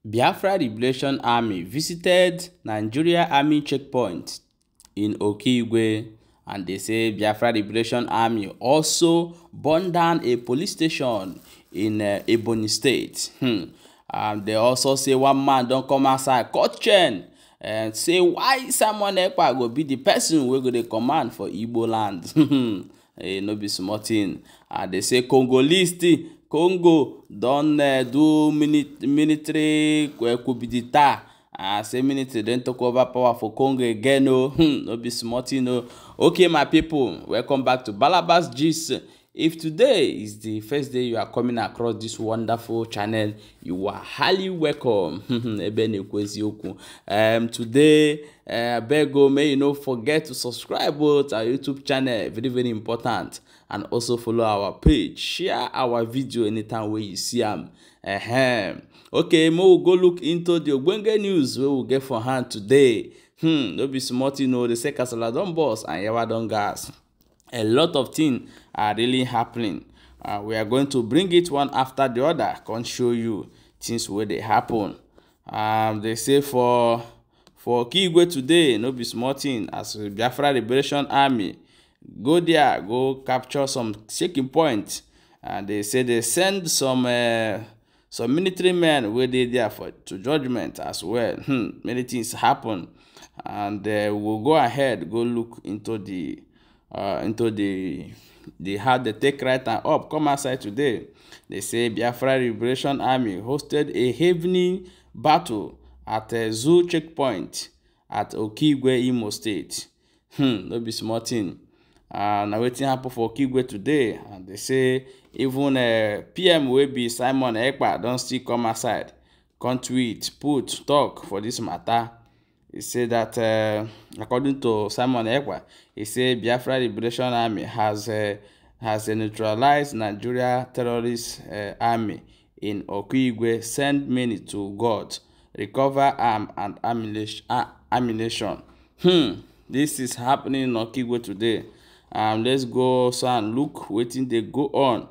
Biafra Liberation Army visited Nigeria Army checkpoint in Okigwe, and they say Biafra Liberation Army also burned down a police station in Ebonyi State. They also say one man don't come outside cut chain and say why Simon Ekpa go be the person wey go dey command for Igbo land. No be small thing. They say Congo don do military coup. Say military then took over power for Congo again. No be small thing. No. Okay, my people, welcome back to Balabas Gist. If today is the first day you are coming across this wonderful channel, you are highly welcome. Today, beg you, may you not forget to subscribe to our YouTube channel, very important, and also follow our page. Share our video anytime where you see them. Okay, we'll go look into the Ogbonge news we will get for hand today. No be smart, you know, the Sekasala don boss and Yawa don gas. A lot of things are really happening. We are going to bring it one after the other. Can't show you things where they happen. They say for Okigwe today, no be small thing, as Biafra Liberation Army go there, go capture some shaking points. And they say they send some military men where they there for to judgment as well. Many things happen, and we'll go ahead, go look into the how they take right and up. Come outside today. They say Biafra Liberation Army hosted a heavy battle at a zoo checkpoint at Okigwe, Imo State. No be small thing. Now wetin happen for Okigwe today, and they say even PM will be Simon Ekpa don't still come outside, come tweet, talk for this matter. He said that according to Simon Ekpa, he said Biafra Liberation Army has neutralized Nigeria terrorist army in Okigwe, send many to God, recover arm and ammunition. This is happening in Okigwe today. Let's go and look waiting they go on.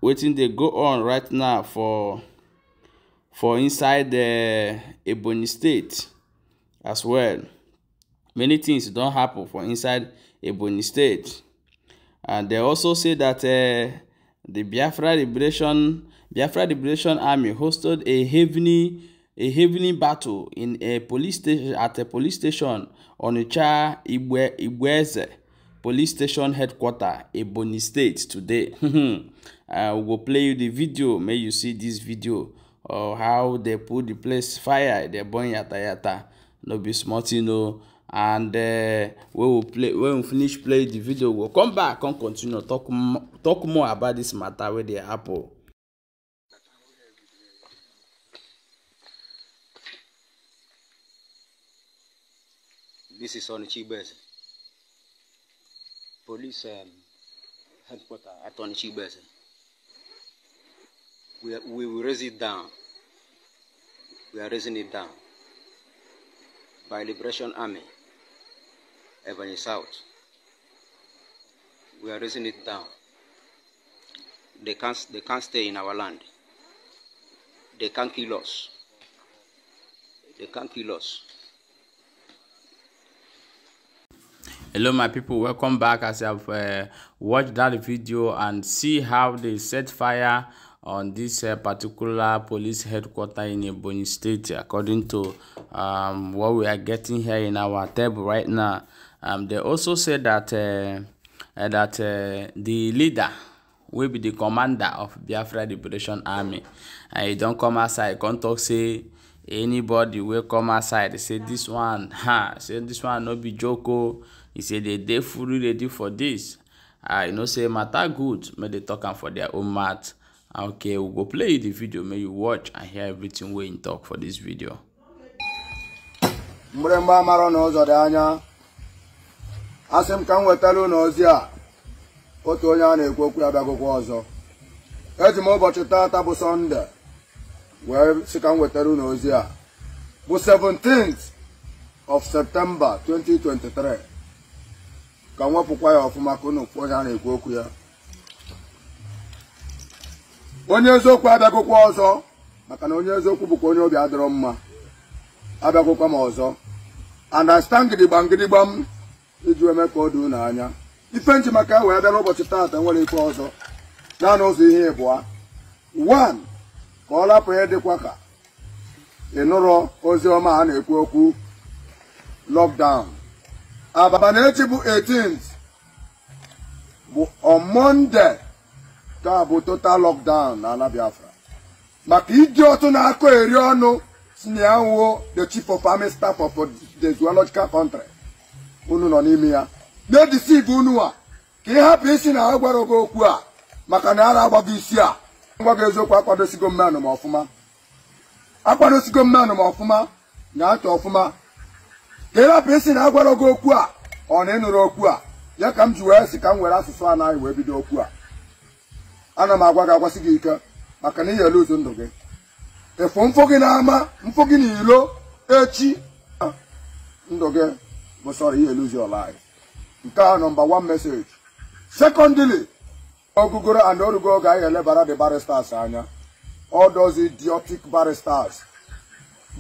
Waiting they go on right now for inside the Ebonyi State as well. Many things don't happen for inside Ebonyi State. And they also say that the Biafra Liberation Army hosted a heavy battle in a police station on Ibweze police station headquarters, Ebonyi State today. We will play you the video. May you see this video of how they put the place fire. They burn yata. No be smart, you know. And when we finish playing the video, we'll come back and continue talk more about this matter where they happen. This is on Okigwe police headquarters at Okigwe. We will raise it down. We are raising it down by Liberation Army, Ebonyi South. We are raising it down. They can't stay in our land. They can't kill us. They can't kill us. Hello my people, welcome back. As I've watched that video and see how they set fire on this particular police headquarters in Ebonyi State, according to what we are getting here in our table right now. They also said that the leader will be the commander of Biafra Liberation Army, and he don't come outside, can't talk say anybody will come outside. They say this one, say this one no be joko. He said they fully ready for this. You know, say matter good, may they talk for their own math. Okay, we'll go play the video. May you watch and hear everything we in talk for this video. Mremba maro no zodanya. Asem kan wetalo no zia. Otu onye na ekwu ya bagokwa ozo. Eji mo ụbọchị tata bụ Sunday. Wee si kan wetalo no zia. Bu 17th of September 2023. Kan wepụkwa ya ọfụma ka unu onye na-ekwu okwu ya. Onye eziokwu abịagokwa ọzọ maka na onye eziokwu bụkwa onye obi adịrọ mma abịakwụkwa m ọzọ understand gidigba m iji eme ka o doo n'anya ife nji maka wee bịara ụbọchị taata nwere ife ọzọ naanị ụzọ ihe ịbụa 1 ka ọ lapụ ihe dịkwa ka ịnụrụ ozi ọma a na-ekwu okwu lockdown abana echi bụ 18th bụ on Monday ka bụ total lockdown na ala Biafra maka iji otu na-akọ eri ọnụ si na ya nwụọ the chief of army staff of the zoological country unu nọ n'ime ya na-edisive unu a ka ị hapụ isi na ha gwara oge okwu a maka na a na-agbago isi a ngwago eziokwu akwadosigo mmanụ ma ọfụma na-achọ ọfụma ka ị hapụ isi na ha gwara oge okwu a ọ na ịnụrụ okwu a ya ka m ji wee si ka m were asụsụ anaghị wee bido okwu a ana m agwa gị agwasị gị ike maka na iyelu ụzọ ndụ gị efu mfụ gị n'ama mfụ gị n'ilo echi ndụ gị bụ sọrọ ihe lose your life. Nke a number 1 message. Secondly, ogugoro and orugo ga-elebara the barristers anya. All those idiotic barristers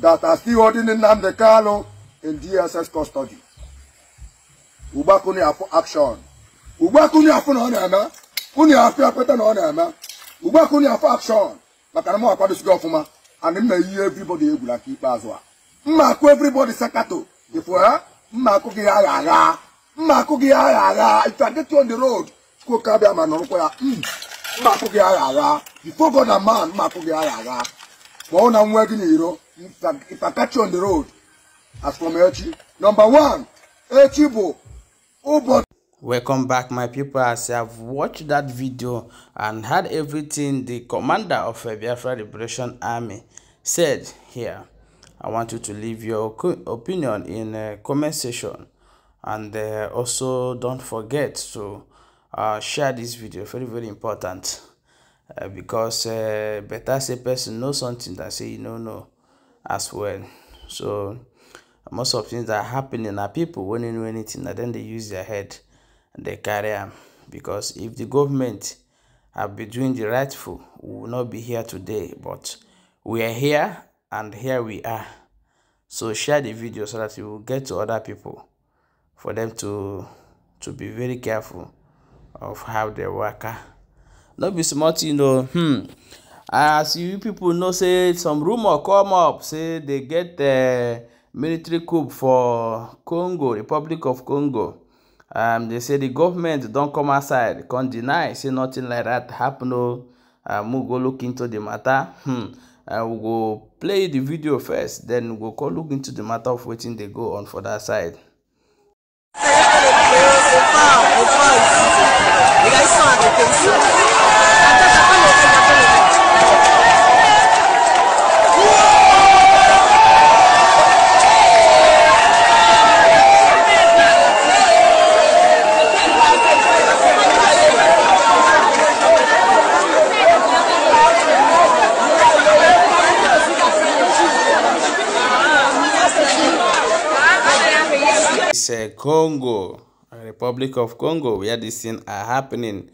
that are still holding Nnamdi Kanu in DSS custody. Ubakuni afu action. Ubakuni afu na na-eme. Kuni afu akweta na na-eme. Ubakuni afu action. Maka na mo akwado sigo ofuma and me yi everybody egwu like ikpeazụ a. Mma akụ everybody sakato. Ifo ha mma akụ gị agha. Mma akụ gị agha. If I get you on the road, go kabia ma nọrọkwa ya. Mma akụ gị agha. Before God and man, mma akụ gị agha. Ma ọ na nwe gị n'iro. If I catch you on the road, as from Echi, number 1, Echi bụ ụbọchị. Welcome back, my people. As I've watched that video and heard everything the commander of Biafra Liberation Army said here, I want you to leave your opinion in the comment section, and also don't forget to share this video. Very important, because better say person know something than say you don't know as well. So most of things that are happening are people when they know anything and then they use their head and they carry them, because if the government have been doing the rightful, we will not be here today, but we are here and here we are. So share the video so that it will get to other people, for them to be very careful of how they work. Not be smart, you know. As you people know, say some rumor come up, say they get the military coup for Congo, Republic of Congo. They say the government don't come outside, can't deny, say nothing like that happen. We'll go look into the matter. We'll go play the video first, then we'll go look into the matter of waiting they go on for that side. Congo, Republic of Congo, where these things are happening,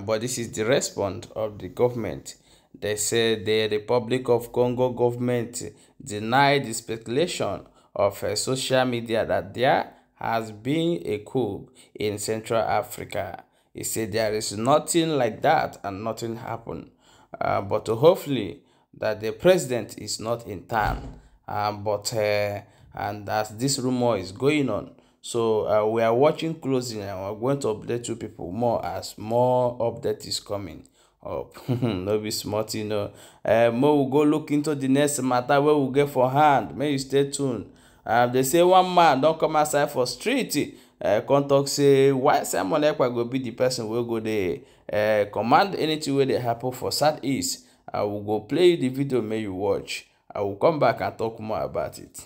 but this is the response of the government. They say the Republic of Congo government denied the speculation of social media that there has been a coup in Central Africa. He said there is nothing like that and nothing happened, but hopefully that the president is not in town. And as this rumor is going on, so we are watching closely, and we're going to update you people more as more update is coming up. No be smart, you know. More we'll go look into the next matter where we'll get for hand. May you stay tuned. They say one man don't come outside for street. Contact say why Simon Ekpa go be the person will go there command anything where they happen for Southeast. I will go play the video, may you watch. I will come back and talk more about it.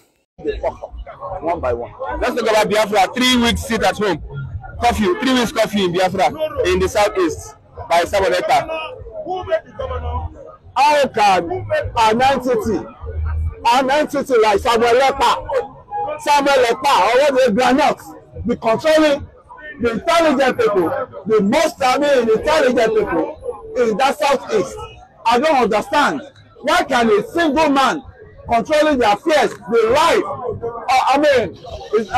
One by one. Let's talk about Biafra. 3 weeks sit at home. Curfew. 3 weeks curfew in Biafra in the southeast by Simon Ekpa. How can an entity like Samuel Ekpa or what they granite be controlling the intelligent people, the most intelligent people in that southeast? I don't understand. Why can a single man controlling their affairs be right?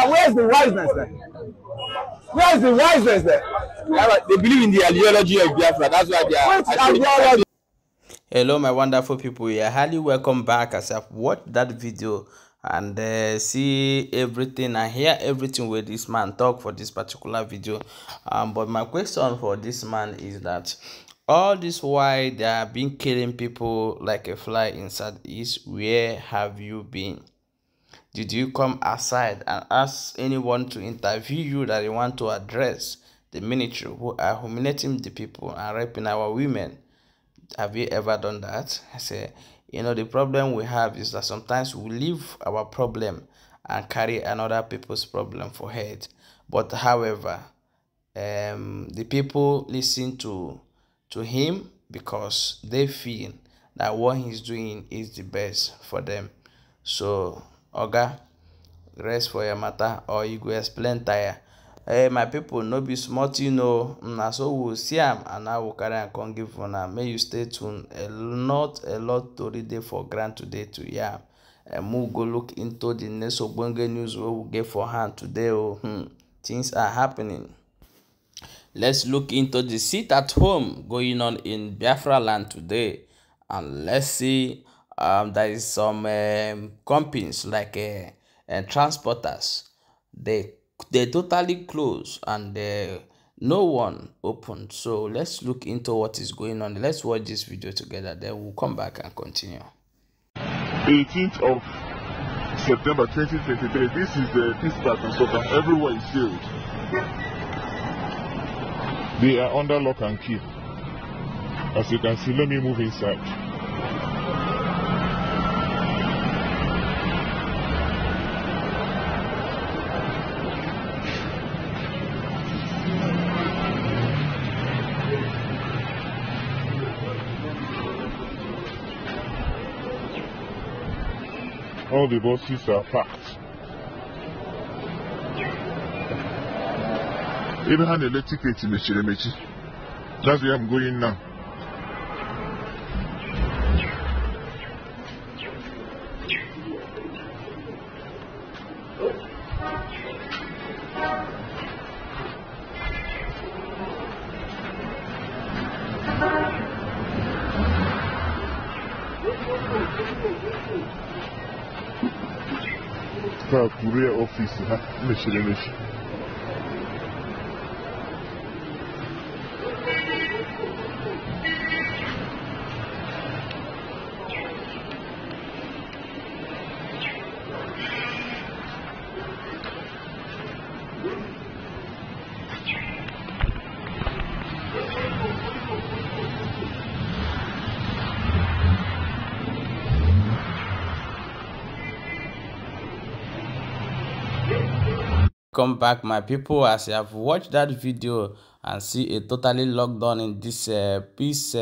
Where's the wiseness there? Where's the wiseness there? They believe in the ideology of Biafra. That's why they are. Which ideology? Hello my wonderful people, you are highly welcome back as I've watched that video and see everything and hear everything where this man talk for this particular video. But my question for this man is that all this why they have been killing people like a fly inside is, where have you been? Did you come outside and ask anyone to interview you that they want to address the military who are humiliating the people and raping our women? Have you ever done that? I say, the problem we have is that sometimes we leave our problem and carry another people's problem for head. But however, the people listen to him because they feel that what he's doing is the best for them. So, Oga, rest for your matter, or you go explain tire. Hey my people, no be smart, na so we'll see him and I will carry and come give for now. May you stay tuned. Not a lot to read for grant today to and we'll go look into the next Obonge news we will get for hand today. Things are happening. Let's look into the sit at home going on in Biafra land today, and let's see there is some companies like transporters. They totally closed and no one opened. So let's look into what is going on. Let's watch this video together, then we'll come back and continue. 18th of September 2023. This is the dispatch and stuff, and everywhere is sealed. They are under lock and key. As you can see, let me move inside. All the buses are packed. Even had electric gate in the That's where I'm going now. Career office, Come back my people, as you have watched that video and see a totally locked down in this peace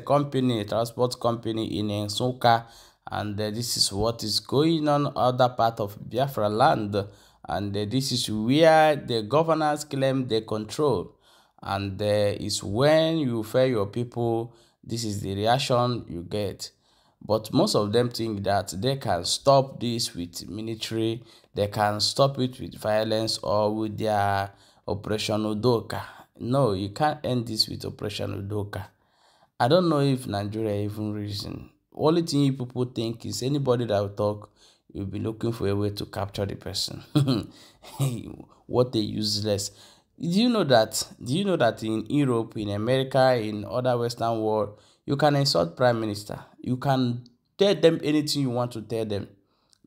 company, transport company in Nsukka, and this is what is going on other part of Biafra land, and this is where the governors claim they control, and is when you fail your people, this is the reaction you get. But most of them think that they can stop this with military, they can stop it with violence or with their Operation Udoka. No, you can't end this with Operation Udoka. I don't know if Nigeria even reason. Only thing you people think is anybody that will talk, you'll be looking for a way to capture the person. What a useless. Do you know that in Europe, in America, in other Western world, you can insult Prime Minister. You can tell them anything you want to tell them.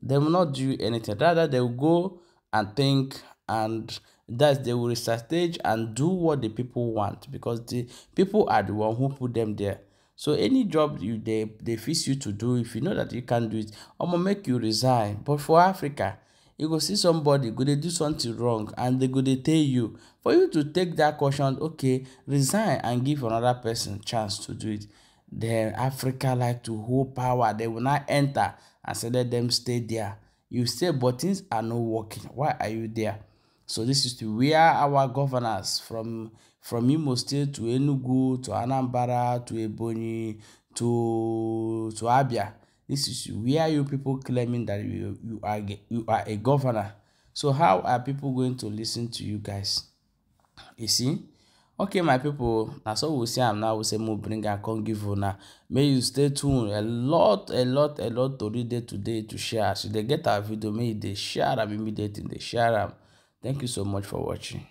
They will not do anything. Rather, they will go and think, and that they will research and do what the people want, because the people are the one who put them there. So any job they fix you to do, if you know that you can't do it, I'm gonna make you resign. But for Africa, you go see somebody go they do something wrong and they go they tell you, for you to take that caution, okay, resign and give another person chance to do it. Then Africa like to hold power. They will not enter and say let them stay there. You say, but things are not working. Why are you there? So this is where our governors from Imo State to Enugu to Anambra to Ebonyi to Abia. This is where you people claiming that you are a governor. So how are people going to listen to you guys? You see? Okay, my people, that's all we say. I'm now we say more bring and come give you now. May you stay tuned. A lot to read today to share. So they get our video, may they share them immediately. They share them. Thank you so much for watching.